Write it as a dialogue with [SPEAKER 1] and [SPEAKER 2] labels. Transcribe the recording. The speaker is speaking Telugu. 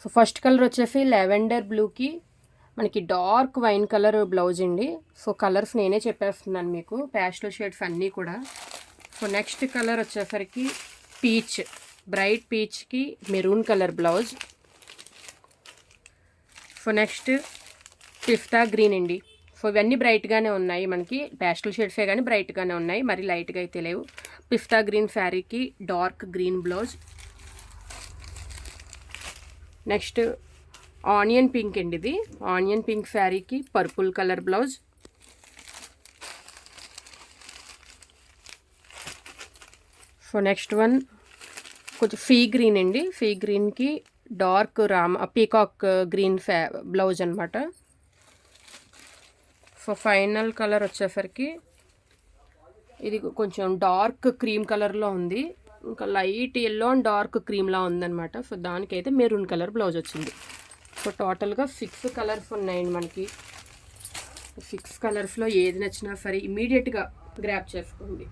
[SPEAKER 1] సో ఫస్ట్ కలర్ వచ్చేసి లెవెండర్ బ్లూకి మనకి డార్క్ వైన్ కలర్ బ్లౌజ్ అండి. సో కలర్స్ నేనే చెప్పేస్తున్నాను మీకు, ప్యాస్టల్ షేడ్స్ అన్నీ కూడా. సో నెక్స్ట్ కలర్ వచ్చేసరికి పీచ్, బ్రైట్ పీచ్కి maroon colour blouse. So next pista green అండి. సో ఇవన్నీ బ్రైట్గానే ఉన్నాయి, మనకి ప్యాస్టల్ షేడ్సే కానీ బ్రైట్గానే ఉన్నాయి, మరి లైట్గా అయితే లేవు. పిస్తా గ్రీన్ శారీకి dark green blouse. Next onion pink అండి, ఇది ఆనియన్ పింక్ శారీకి purple colour blouse. So next one కొంచెం ఫీ గ్రీన్ అండి, ఫీ గ్రీన్కి డార్క్ పీకాక్ గ్రీన్ బ్లౌజ్ అనమాట. సో ఫైనల్ కలర్ వచ్చేసరికి ఇది కొంచెం డార్క్ క్రీమ్ కలర్లో ఉంది, ఇంకా లైట్ ఎల్లో అండ్ డార్క్ క్రీమ్లా ఉందన్నమాట. సో దానికైతే మెరూన్ కలర్ బ్లౌజ్ వచ్చింది. సో టోటల్గా 6 కలర్స్ ఉన్నాయండి మనకి. 6 కలర్స్లో ఏది నచ్చినా సరే ఇమీడియట్గా గ్రాప్ చేసుకోండి.